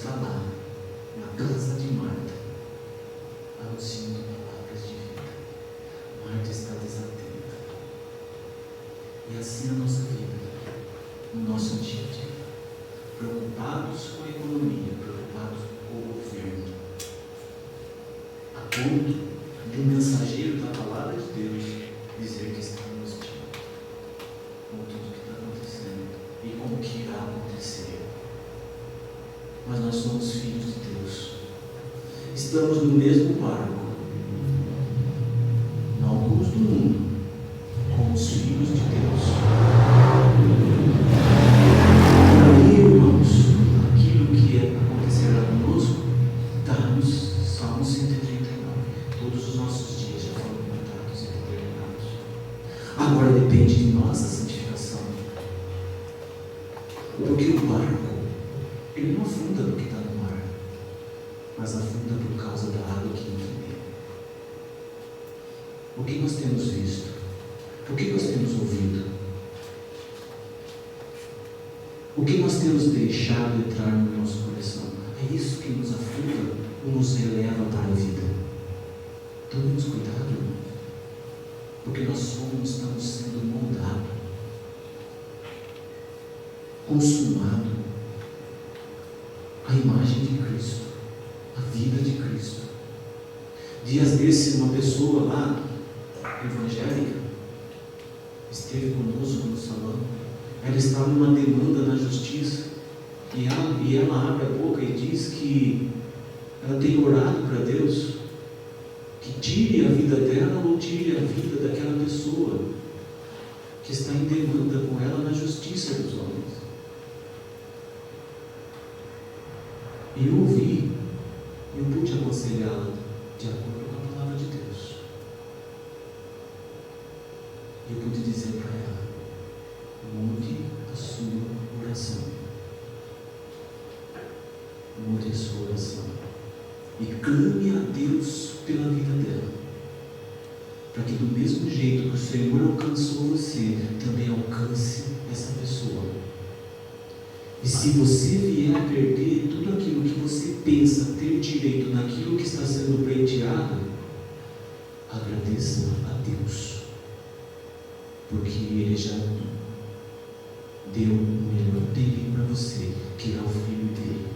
está lá, na casa de Marta, anunciando palavras de vida. Marta está desatenta. E assim a nossa vida, no nosso dia a dia, preocupados com a economia, preocupados com o governo, a ponto de um mensageiro da palavra de Deus dizer que está angustiado com tudo que está acontecendo e com o que irá acontecer. Mas nós somos filhos de Deus, estamos no mesmo barco, não com os do mundo, com os filhos de Deus. E aí, irmãos, aquilo que acontecerá conosco está-nos Salmo 139. Todos os nossos dias já foram contados e determinados. Agora depende de nós a santificação, porque o barco, ele não afunda no que está no mar, mas afunda por causa da água que entra nele. O que nós temos visto? O que nós temos ouvido? O que nós temos deixado entrar no nosso coração? É isso que nos afunda ou nos eleva para a vida? Tomemos cuidado, porque nós estamos sendo moldados, consumados a imagem de Cristo, a vida de Cristo. Dias desses, uma pessoa lá, evangélica, esteve conosco no salão. Ela estava numa demanda na justiça e ela abre a boca e diz que ela tem orado para Deus que tire a vida dela ou tire a vida daquela pessoa que está em demanda com ela na justiça dos homens. E eu ouvi, eu pude aconselhá-la de acordo com a palavra de Deus. E eu pude dizer para ela: mude a sua oração. Mude a sua oração. E clame a Deus pela vida dela, para que do mesmo jeito que o Senhor alcançou você, também alcance essa pessoa. E se você vier a perder tudo aquilo que você pensa ter direito naquilo que está sendo pleiteado, agradeça a Deus, porque Ele já deu o melhor dele para você, que é o filho dele.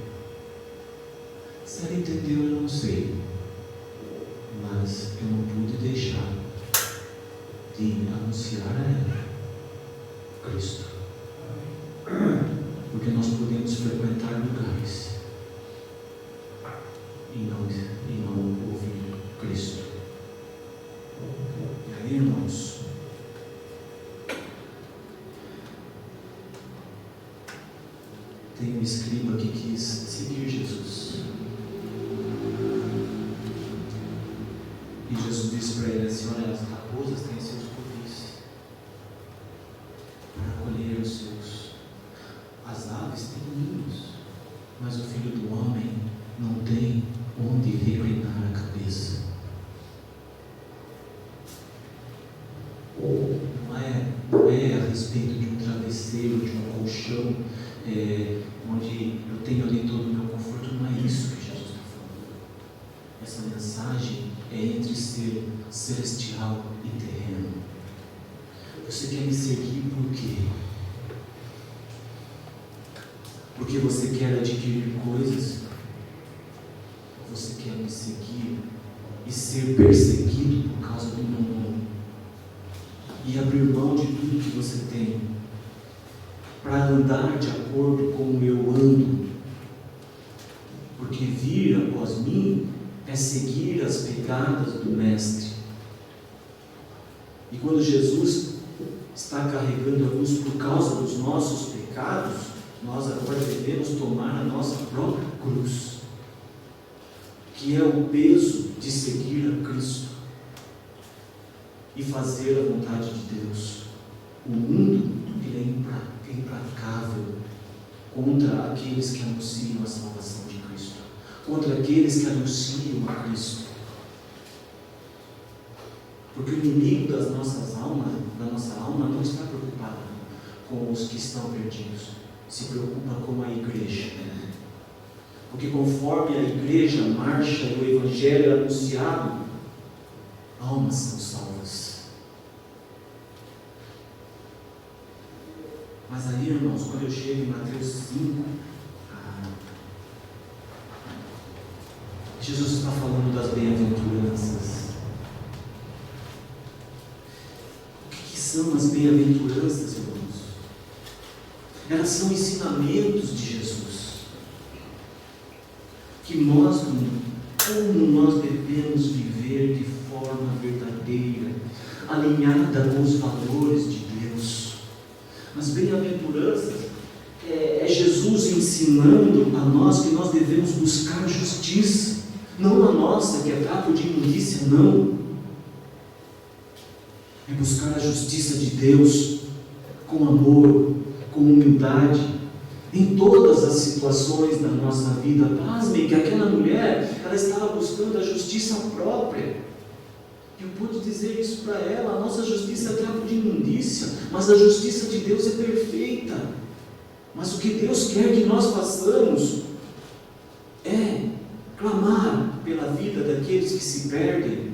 Se ela entendeu, eu não sei, mas eu não pude deixar de anunciar a ela Cristo, porque nós podemos frequentar lugares e não ouvir Cristo. E aí, irmãos, tem um escriba que quis seguir Jesus. E Jesus disse para ele assim: olha, as raposas têm seus covis para colher os seus. As aves têm ninhos, mas o Filho do Homem não tem onde reclinar a cabeça. Não é a respeito de um travesseiro, de um colchão, onde eu tenho ali todo o meu conforto. Não é isso que Jesus está falando. Essa mensagem é entre ser celestial e terreno. Você quer me seguir por quê? Porque você quer adquirir coisas? Ou você quer me seguir e ser perseguido por causa do meu nome? E abrir mão de tudo que você tem para andar de acordo com o eu ando? Porque vir após mim é seguir as pegadas do Mestre. E quando Jesus está carregando a cruz por causa dos nossos pecados, nós agora devemos tomar a nossa própria cruz, que é o peso de seguir a Cristo e fazer a vontade de Deus. O mundo, ele é implacável contra aqueles que anunciam a salvação de Cristo, contra aqueles que anunciam a Cristo. Porque o inimigo da nossa alma não está preocupado com os que estão perdidos, se preocupa com a igreja, Porque conforme a igreja marcha e o evangelho é anunciado, almas são salvas. Mas aí, irmãos, quando eu chego em Mateus 5, Jesus está falando das bem-aventuranças. O que são as bem-aventuranças, irmãos? Elas são ensinamentos de Jesus. Que nós, como nós devemos viver de forma verdadeira, alinhada com os valores de Deus. As bem-aventuranças é Jesus ensinando a nós que nós devemos buscar justiça, não a nossa, que é trapo de imundícia, não. É buscar a justiça de Deus com amor, com humildade, em todas as situações da nossa vida. Pasmem que aquela mulher, ela estava buscando a justiça própria. Eu pude dizer isso para ela: a nossa justiça é trapo de imundícia, mas a justiça de Deus é perfeita. Mas o que Deus quer que nós façamos é clamar pela vida daqueles que se perdem,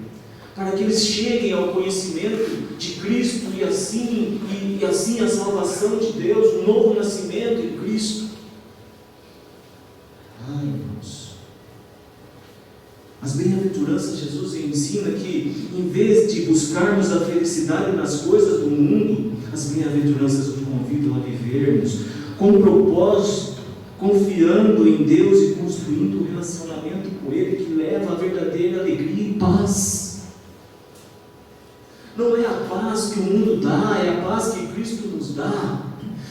para que eles cheguem ao conhecimento de Cristo e assim a salvação de Deus, um novo nascimento em Cristo. Irmãos, as bem-aventuranças, Jesus ensina que em vez de buscarmos a felicidade nas coisas do mundo, as bem-aventuranças nos convidam a vivermos com propósito, confiando em Deus e construindo um relacionamento com Ele que leva a verdadeira alegria e paz. Não é a paz que o mundo dá, é a paz que Cristo nos dá.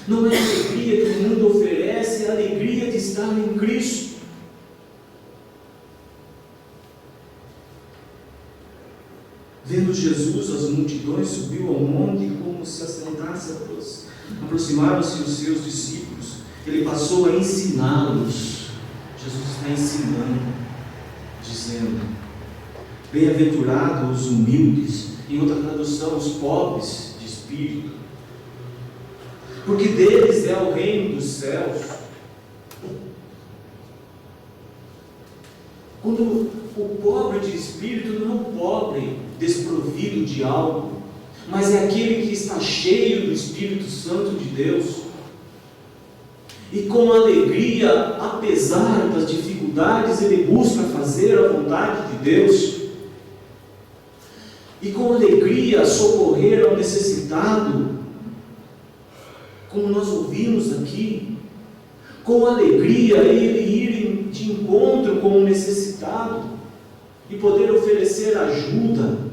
Não é a alegria que o mundo oferece, é a alegria de estar em Cristo. Vendo Jesus, as multidões, subiu ao monte e, como se assentasse, aproximaram-se os seus discípulos. Ele passou a ensiná-los. Jesus está ensinando, dizendo: bem-aventurados os humildes, em outra tradução, os pobres de espírito, porque deles é o reino dos céus. Quando o pobre de espírito não é o pobre desprovido de algo, mas é aquele que está cheio do Espírito Santo de Deus, e com alegria, apesar das dificuldades, ele busca fazer a vontade de Deus, e com alegria socorrer ao necessitado, como nós ouvimos aqui. Com alegria ele ir de encontro com o necessitado e poder oferecer ajuda.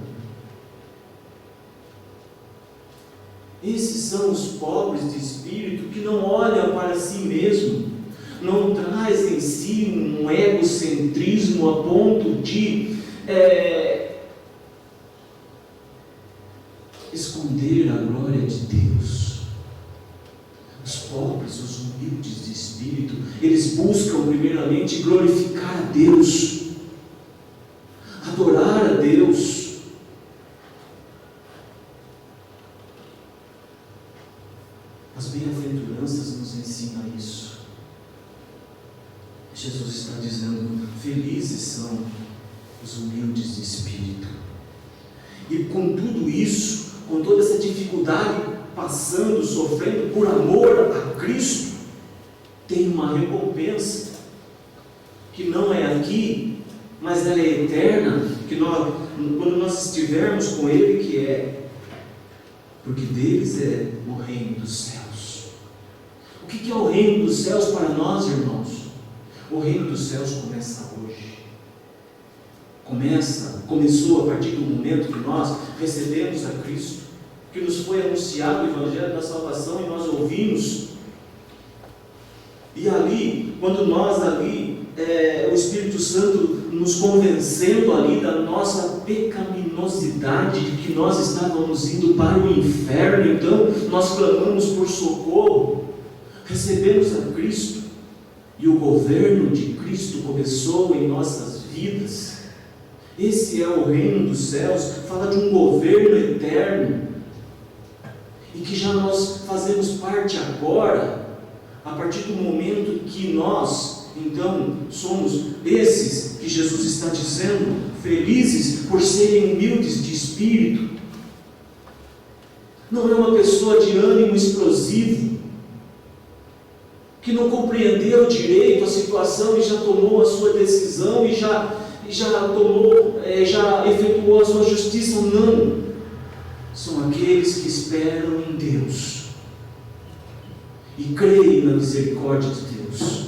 Esses são os pobres de espírito, que não olham para si mesmo, não traz em si um egocentrismo a ponto de esconder a glória de Deus. Os pobres, os humildes de espírito, eles buscam primeiramente glorificar a Deus, adorar a Deus. As bem-aventuranças nos ensinam isso. Jesus está dizendo: felizes são os humildes de espírito. E com tudo isso, com toda essa dificuldade, passando, sofrendo por amor a Cristo, tem uma recompensa, que não é aqui, mas ela é eterna, que quando nós estivermos com Ele, que é, porque deles é o reino dos céus. O que é o reino dos céus para nós, irmãos? O reino dos céus começa hoje. Começou a partir do momento que nós recebemos a Cristo, que nos foi anunciado o Evangelho da Salvação e nós ouvimos. E ali, quando nós o Espírito Santo nos convencendo ali da nossa pecaminosidade, de que nós estávamos indo para o inferno, então nós clamamos por socorro, recebemos a Cristo, e o governo de Cristo começou em nossas vidas. Esse é o reino dos céus, fala de um governo eterno, e que já nós fazemos parte agora, a partir do momento que nós Então, somos esses que Jesus está dizendo, felizes por serem humildes de espírito. Não é uma pessoa de ânimo explosivo, que não compreendeu direito a situação e já tomou a sua decisão e já efetuou a sua justiça. Não. São aqueles que esperam em Deus e creem na misericórdia de Deus.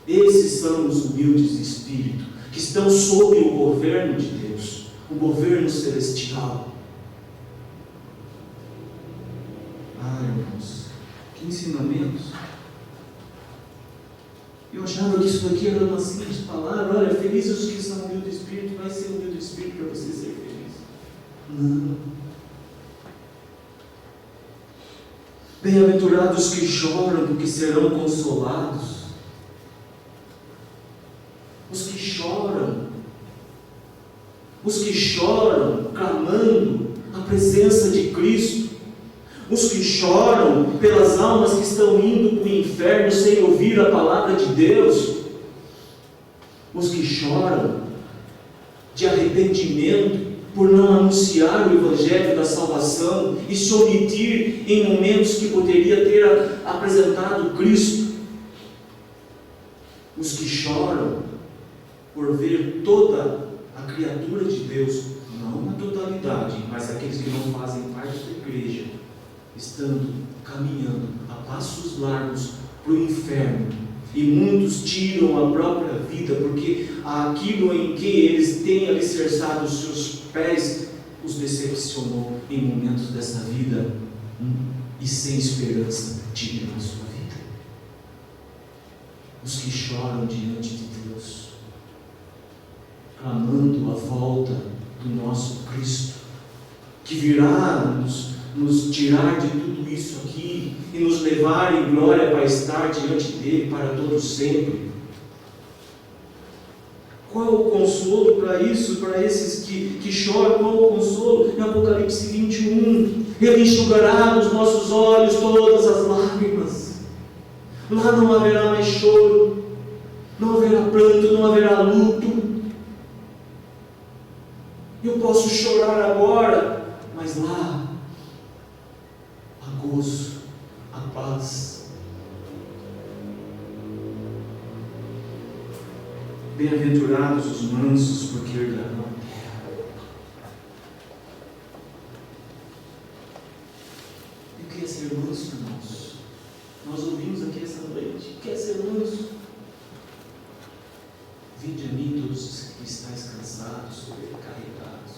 Esses são os humildes de espírito, que estão sob o governo de Deus, o governo celestial. Irmãos, que ensinamentos! Eu achava que isso daqui era uma simples palavra. Olha, felizes os que são humildes de espírito. Vai ser humilde de espírito para você ser feliz. Não. Bem-aventurados que choram, porque serão consolados. Os que choram, clamando a presença de Cristo. Os que choram pelas almas que estão indo para o inferno sem ouvir a palavra de Deus. Os que choram de arrependimento por não anunciar o Evangelho da salvação e se omitir em momentos que poderia ter apresentado Cristo. Os que choram por ver toda a criatura de Deus, não na totalidade, mas aqueles que não fazem parte da igreja, estando caminhando a passos largos para o inferno, e muitos tiram a própria vida, porque aquilo em que eles têm alicerçado os seus pés os decepcionou em momentos dessa vida, e sem esperança tiram a sua vida. Os que choram diante de Deus, clamando a volta do nosso Cristo, que virá nos tirar de tudo isso aqui e nos levar em glória para estar diante dele para todo sempre. Qual o consolo para isso, para esses que choram? Qual o consolo? Em Apocalipse 21, Ele enxugará dos nossos olhos todas as lágrimas. Lá não haverá mais choro, não haverá pranto, não haverá luto. Eu posso chorar agora, mas lá há gozo, há paz. Bem-aventurados os mansos, porque herdarão a terra. E o que é ser manso, irmãos? Nós ouvimos aqui essa noite. O que é ser manso? Vinde a mim todos os que estáis cansados, sobrecarregados,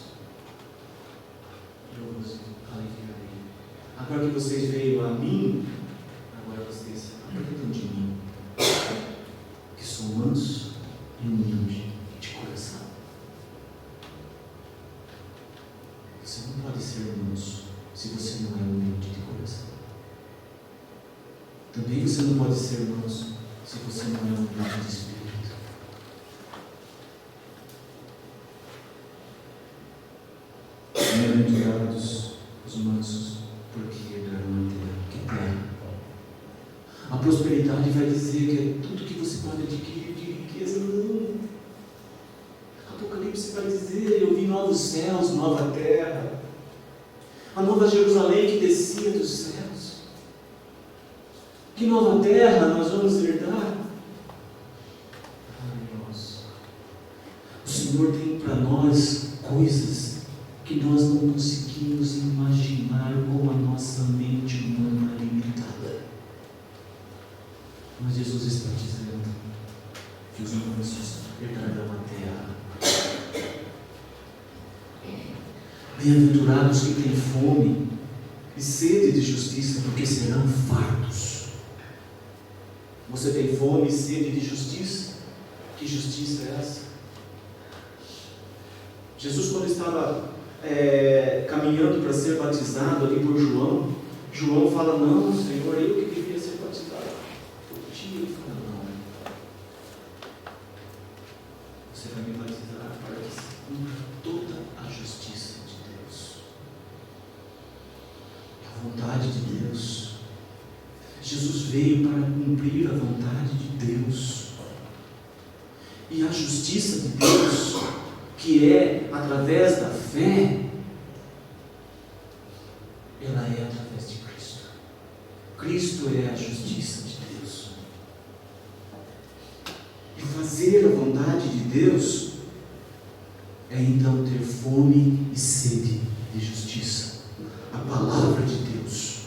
eu vos aliviarei. Agora que vocês veio a mim, agora vocês aprendam de mim, que sou manso e humilde de coração. Você não pode ser manso se você não é humilde de coração. Também você não pode ser manso se você não é humilde de espírito. Bem-aventurados os mansos, porque herdarão a terra. Que terra? A prosperidade vai dizer que é tudo que você pode adquirir de riqueza. Não. Apocalipse vai dizer: eu vi novos céus, nova terra, a nova Jerusalém que descia dos céus. Que nova terra nós vamos herdar? Irmãos, o Senhor tem para nós coisas que nós não conseguimos imaginar com a nossa mente humana limitada. Mas Jesus está dizendo que os mansos herdarão a terra. Bem-aventurados que têm fome e sede de justiça, porque serão fartos. Você tem fome e sede de justiça? Que justiça é essa? Jesus, quando estava caminhando para ser batizado ali por João, João fala: não, Senhor, eu que devia ser batizado por ti. Ele fala: não, você vai me batizar para que se cumpra toda a justiça de Deus, a vontade de Deus. Jesus veio para cumprir a vontade de Deus. a justiça de Deus, que é através da fé, ela é através de Cristo. Cristo é a justiça de Deus. E fazer a vontade de Deus é então ter fome e sede de justiça. A palavra de Deus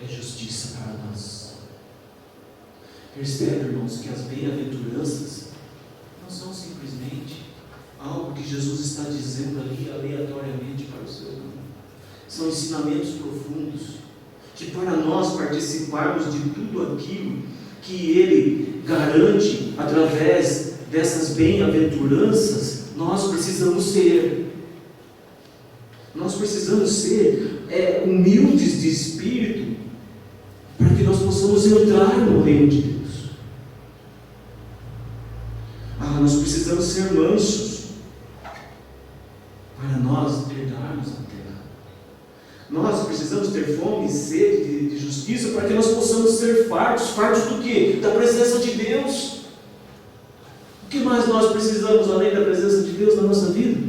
é justiça para nós. Percebe, irmãos, que as bem-aventuranças não são simplesmente algo que Jesus está dizendo ali aleatoriamente para o seu irmão. São ensinamentos profundos que, para nós participarmos de tudo aquilo que Ele garante através dessas bem-aventuranças, nós precisamos ser. Nós precisamos ser humildes de espírito, para que nós possamos entrar no reino de Deus. Nós precisamos ser mansos, para nós herdarmos a terra. Nós precisamos ter fome e sede de justiça, para que nós possamos ser fartos. Fartos do quê? Da presença de Deus. O que mais nós precisamos além da presença de Deus na nossa vida?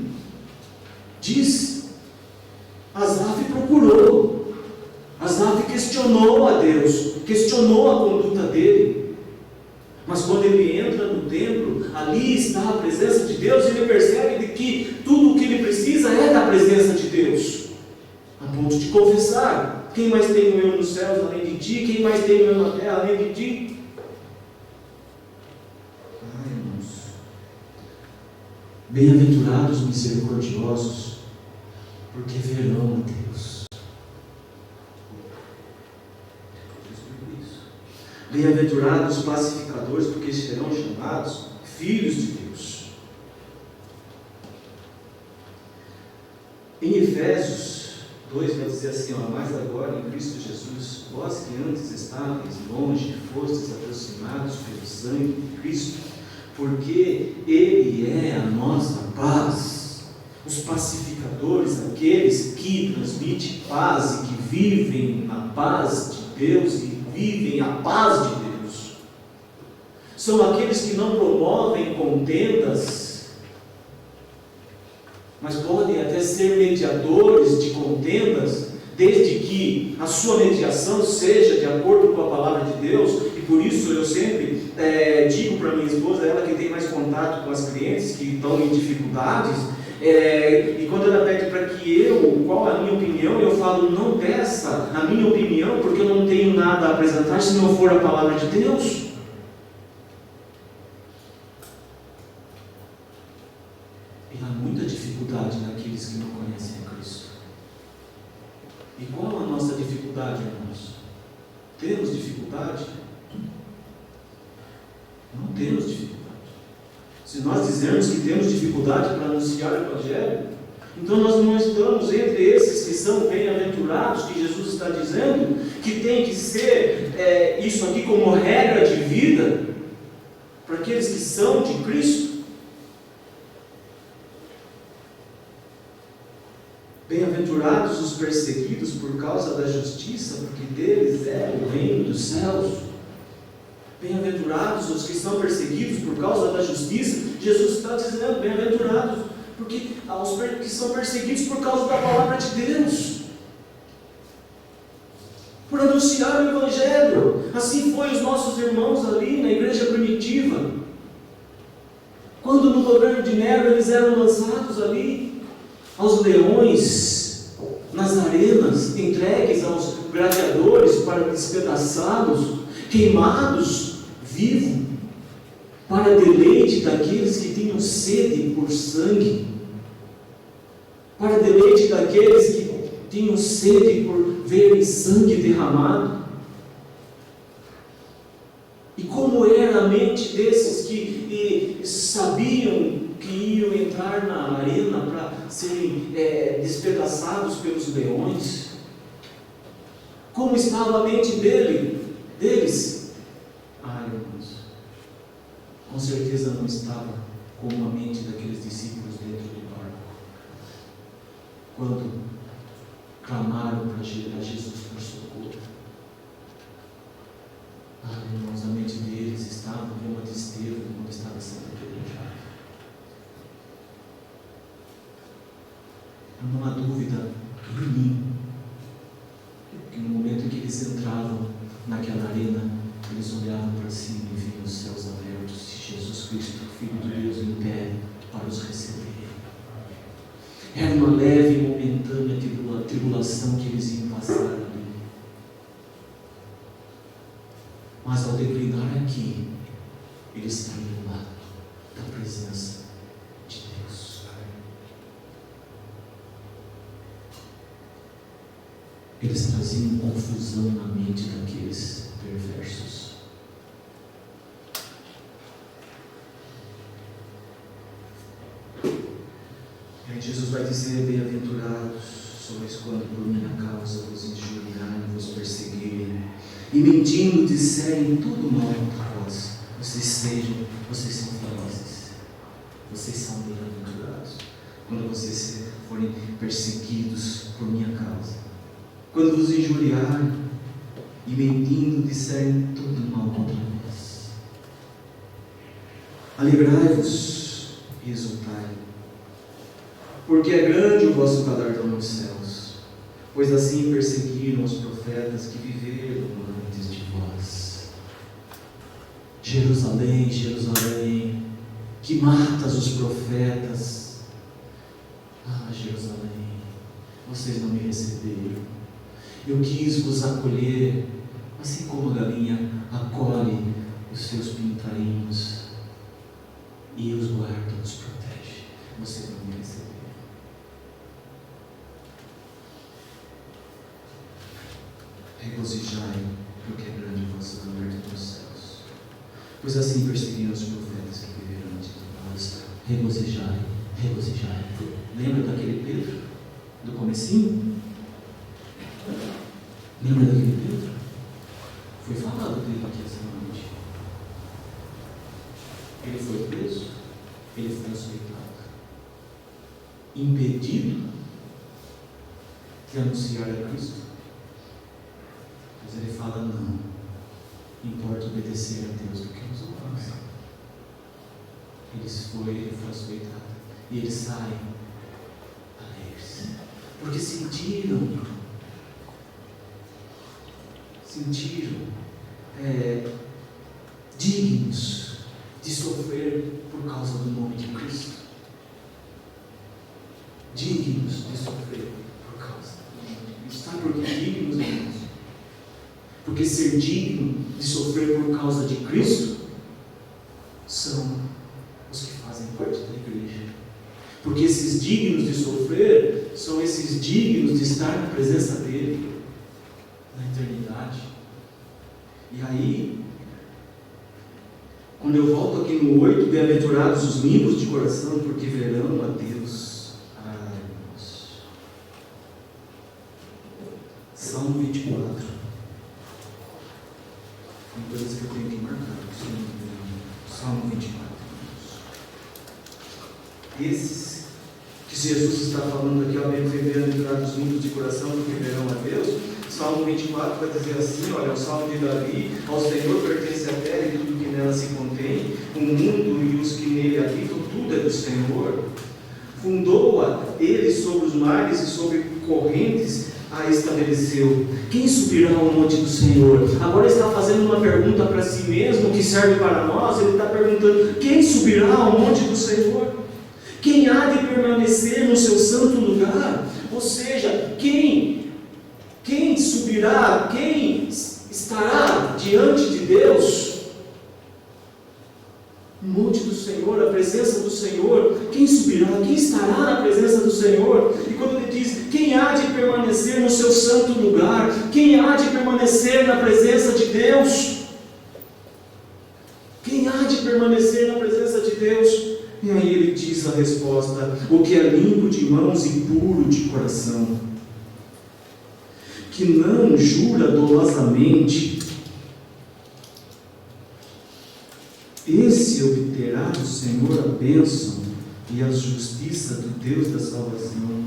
Diz, Asaf procurou, Asaf questionou a Deus, questionou a conduta dele, mas quando ele entra no templo, ali está a presença de Deus, e ele percebe de que tudo o que ele precisa é da presença de Deus, a ponto de confessar: quem mais tenho eu nos céus além de ti? Quem mais tenho eu na terra além de ti? Irmãos, bem-aventurados misericordiosos, porque verão a Deus. Bem-aventurados pacificadores, porque serão chamados filhos de Deus. Em Efésios 2 vai dizer assim: mas agora em Cristo Jesus, vós que antes estáveis longe, fostes aproximados pelo sangue de Cristo, porque Ele é a nossa paz. Os pacificadores, aqueles que transmitem paz e que vivem na paz de Deus e vivem a paz de Deus, são aqueles que não promovem contendas, mas podem até ser mediadores de contendas, desde que a sua mediação seja de acordo com a palavra de Deus. E por isso eu sempre digo para minha esposa, ela que tem mais contato com as clientes que estão em dificuldades, e quando ela pede para que qual a minha opinião, eu falo: não peça a minha opinião, porque eu não tenho nada a apresentar se não for a palavra de Deus. E há muita dificuldade naqueles que não conhecem a Cristo. E qual a nossa dificuldade, irmãos? Temos dificuldade? Não temos dificuldade. Se nós dizermos que temos dificuldade para anunciar o Evangelho, então nós não estamos entre esses que são bem-aventurados, que Jesus está dizendo que tem que ser isso aqui como regra de vida para aqueles que são de Cristo. Bem-aventurados os perseguidos por causa da justiça, porque deles é o reino dos céus. Bem-aventurados os que são perseguidos por causa da justiça. Jesus está dizendo: bem-aventurados porque aos que são perseguidos por causa da palavra de Deus, por anunciar o Evangelho. Assim foi os nossos irmãos ali na igreja primitiva, quando no governo de Nero eles eram lançados ali aos leões, nas arenas, entregues aos gladiadores para despedaçá-los, queimados vivo, para deleite daqueles que tinham sede por sangue, para deleite daqueles que tinham sede por verem sangue derramado. E como era a mente desses que sabiam que iam entrar na arena para serem despedaçados pelos leões? Como estava a mente deles? Irmãos, com certeza não estava como a mente daqueles discípulos dentro do barco, quando clamaram para Jesus por socorro. Irmãos, a mente deles estava como a de Estevão quando estava sendo apedrejado. Não há dúvida em mim que no momento em que eles entravam naquela arena, eles olhavam para cima e viam os céus abertos e Jesus Cristo, Filho de Deus, em pé para os receber. Era uma leve e momentânea tribulação que eles iam passar ali. Mas ao declinar aqui, eles estariam lá da presença de Deus. Eles traziam confusão na mente daqueles perversos. E aí Jesus vai dizer: bem-aventurados sois quando por minha causa vos injuriarem, vos perseguirem, e mentindo disserem tudo mal contra vós. Vocês são felizes, vocês são bem-aventurados quando vocês forem perseguidos por minha causa. Quando vos injuriarem e mentindo disserem tudo mal contra vós. Alegrai-vos e exultai, porque é grande o vosso galardão nos céus, pois assim perseguiram os profetas que viveram antes de vós. Jerusalém, Jerusalém, que matas os profetas. Ah, Jerusalém, vocês não me receberam. Eu quis vos acolher, assim como a galinha acolhe os seus pintainhos e os guarda, os protege. Vocês não me receberam. Regozijai, porque é grande o vosso galardão nos céus, pois assim perseguiram os profetas que viveram antes de nós. Regozijai, regozijai. Lembra daquele Pedro? Do comecinho? Lembra daquele Pedro? Foi falado dele aqui essa noite. Ele foi preso, ele foi açoitado, impedido de anunciar a Cristo. Mas ele fala: não, importa obedecer a Deus do que aos homens. Ele foi açoitado e eles saem alegres, porque sentiram dignos de sofrer por causa do nome de Cristo. Dignos de sofrer por causa do nome de Cristo. Sabe por que dignos, irmãos? Porque ser digno de sofrer por causa de Cristo são os que fazem parte da igreja. Porque esses dignos de sofrer são esses dignos de estar na presença dele na eternidade. E aí, quando eu volto aqui no 8, bem-aventurados os limpos de coração, porque verão a Deus. Ai, irmãos. Salmo 24. Tem coisas que eu tenho que marcar. Salmo 24. Esses que Jesus está falando aqui, ó, bem-aventurados os limpos de coração, porque verão a Deus. Salmo 24 vai dizer assim, olha, o Salmo de Davi: ao Senhor pertence a terra e tudo que nela se contém, o mundo e os que nele habitam, tudo é do Senhor. Fundou-a ele sobre os mares e sobre correntes a estabeleceu. Quem subirá ao monte do Senhor? Agora ele está fazendo uma pergunta para si mesmo, que serve para nós. Ele está perguntando: quem subirá ao monte do Senhor? Quem há de permanecer no seu santo lugar? Ou seja, quem subirá, quem estará diante de Deus? O monte do Senhor, a presença do Senhor. Quem subirá, quem estará na presença do Senhor? E quando ele diz: quem há de permanecer no seu santo lugar? Quem há de permanecer na presença de Deus? Quem há de permanecer na presença de Deus? E aí ele diz a resposta: o que é limpo de mãos e puro de coração, que não jura dolosamente, esse obterá do Senhor a bênção e a justiça do Deus da salvação.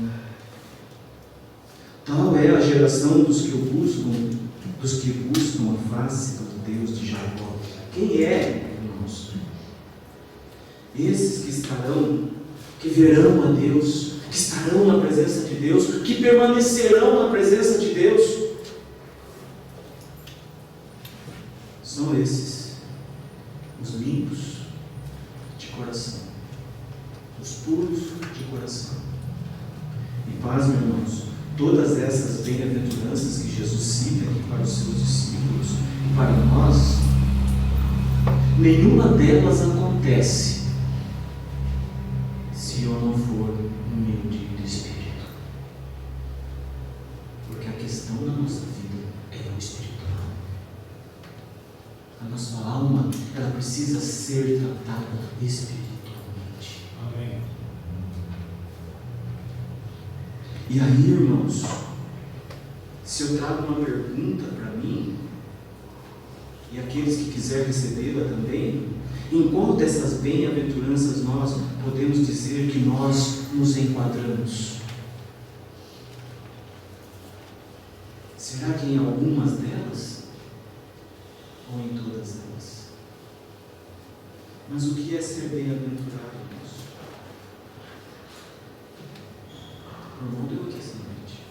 Tal é a geração dos que buscam a face do Deus de Jacó. Quem é, irmãos? Esses que verão a Deus, que estarão na presença de Deus, que permanecerão na presença de Deus. São esses os limpos de coração, os puros de coração. E paz, meus irmãos, todas essas bem-aventuranças que Jesus cita aqui para os seus discípulos e para nós, nenhuma delas acontece se eu não for humilde de espírito. Porque a questão da nossa vida é o espiritual. A nossa alma, ela precisa ser tratada espiritualmente. Amém. E aí, irmãos, se eu trago uma pergunta para mim, e aqueles que quiserem recebê-la também, em qual dessas bem-aventuranças nós podemos dizer que nós nos enquadramos? Será que em algumas delas? Ou em todas elas? Mas o que é ser bem-aventurado, irmãos? O irmão deu aqui essa noite.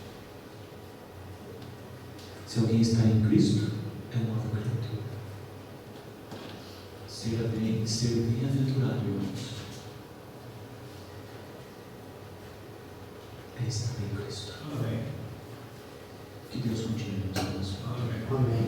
Se alguém está em Cristo, é nova criatura. Ser bem-aventurado, irmãos, é estar em Cristo. Amém. Que Deus continue nos abençoando. Amém.